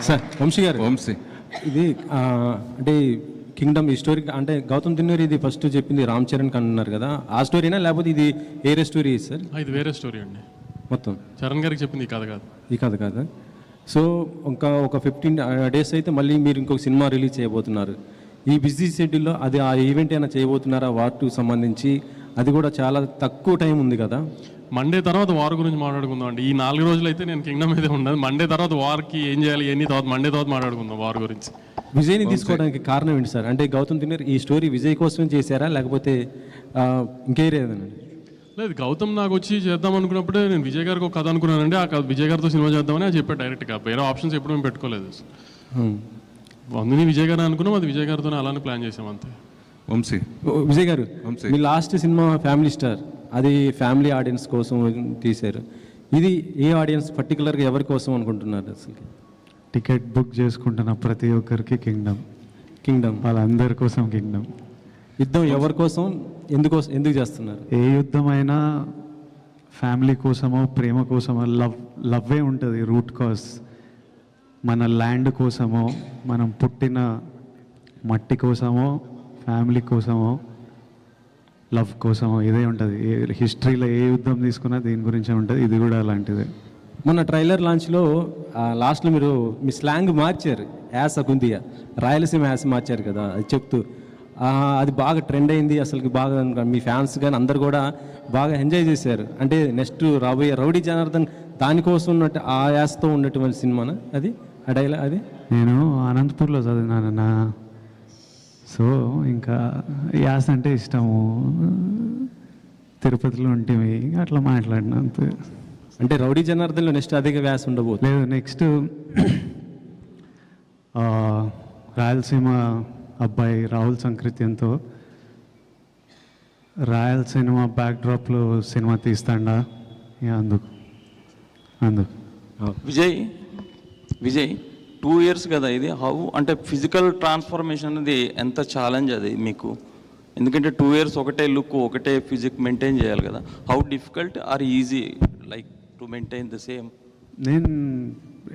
Sir Vamsi గారు, వంశీ ఇది అంటే కింగ్డమ్ ఈ స్టోరీ అంటే గౌతమ్ తిన్నూరి ఇది ఫస్ట్ చెప్పింది రామ్ చరణ్ అన్నారు కదా, ఆ స్టోరీనా లేకపోతే ఇది వేరే స్టోరీ సార్? ఇది వేరే స్టోరీ అండి. మొత్తం చరణ్ గారికి చెప్పింది ఈ కథ కాదు. ఈ కథ కాదా? సో ఒక 15 days అయితే మళ్ళీ మీరు ఇంకొక సినిమా రిలీజ్ చేయబోతున్నారు. ఈ బిజీ షెడ్యూల్లో అది ఆ ఈవెంట్ అయినా చేయబోతున్నారా వార్కు సంబంధించి? అది కూడా చాలా తక్కువ టైం ఉంది కదా. మండే తర్వాత వార్ గురించి మాట్లాడుకుందాం అండి. ఈ 4 రోజులు అయితే నేను కింగ్డమ్ అయితే ఉండదు. మండే తర్వాత వార్కి ఏం చేయాలి ఎన్ని తర్వాత మండే తర్వాత మాట్లాడుకుందాం వార్ గురించి. విజయ్ని తీసుకోవడానికి కారణం ఏంటి సార్? అంటే గౌతమ్ తిన్నూరి ఈ స్టోరీ విజయ్ కోసం చేశారా లేకపోతే ఇంకేరేదనండి? లేదు, గౌతమ్ నాకు వచ్చి చేద్దాం అనుకున్నప్పుడే నేను విజయ్ గారికి ఒక కథ అనుకున్నానండి. ఆ విజయ్ గారితో సినిమా చేద్దామని అది చెప్పాడు డైరెక్ట్గా. వేరే ఆప్షన్స్ ఎప్పుడు మేము పెట్టుకోలేదు. అందుని విజయ్ గారు అనుకున్నాం, అది విజయ్ గారితో అలానే ప్లాన్ చేసాం అంతే. వంశీ విజయ్ గారు, మీ లాస్ట్ సినిమా ఫ్యామిలీ స్టార్, అది ఫ్యామిలీ ఆడియన్స్ కోసం తీశారు. ఇది ఏ ఆడియన్స్ పర్టికులర్గా ఎవరి కోసం అనుకుంటున్నారు అసలు? టికెట్ బుక్ చేసుకుంటున్న ప్రతి ఒక్కరికి కింగ్డమ్ వాళ్ళందరి కోసం కింగ్డమ్. యుద్ధం ఎవరి కోసం, ఎందుకు చేస్తున్నారు? ఏ యుద్ధమైనా ఫ్యామిలీ కోసమో ప్రేమ కోసమో లవ్వే ఉంటుంది రూట్ కాజ్. మన ల్యాండ్ కోసమో మనం పుట్టిన మట్టి కోసమో ఫ్యామిలీ కోసమో లవ్ కోసమో ఇదే ఉంటుంది. హిస్టరీలో ఏ యుద్ధం తీసుకున్నా దీని గురించే ఉంటుంది. ఇది కూడా అలాంటిదే. మొన్న ట్రైలర్ లాంచ్లో లాస్ట్లో మీరు మీ స్లాంగ్ మార్చారు, యాస కుందియా రాయలసీమ యాస మార్చారు కదా, అది చెప్తూ అది బాగా ట్రెండ్ అయింది. అసలుకి బాగా మీ ఫ్యాన్స్ కానీ అందరు కూడా బాగా ఎంజాయ్ చేశారు. అంటే నెక్స్ట్ రాబోయే రౌడీ జనార్దన్ దానికోసం ఉన్నట్టు ఆ యాసతో ఉన్నటువంటి సినిమానా అది? ఆ డైలాగ్ అది నేను అనంతపూర్లో చదివినానన్నా, సో ఇంకా యాస అంటే ఇష్టము. తిరుపతిలో ఉంటేవి అట్లా మాట్లాడిన అంతే. అంటే రౌడీ జనార్దన్లో నెక్స్ట్ అధిక వ్యాస ఉండబోతుంది. లేదు, నెక్స్ట్ రాయలసీమ అబ్బాయి రాహుల్ సంకృత్యంతో రాయలసీమ బ్యాక్డ్రాప్లో సినిమా తీస్తాడా అందుకు. విజయ్ 2 years కదా ఇది. హౌ అంటే ఫిజికల్ ట్రాన్స్ఫర్మేషన్ అనేది ఎంత ఛాలెంజ్ అది మీకు? ఎందుకంటే 2 years ఒకటే లుక్ ఒకటే ఫిజిక్ మెయింటైన్ చేయాలి కదా. How difficult or easy like to maintain the same? నేను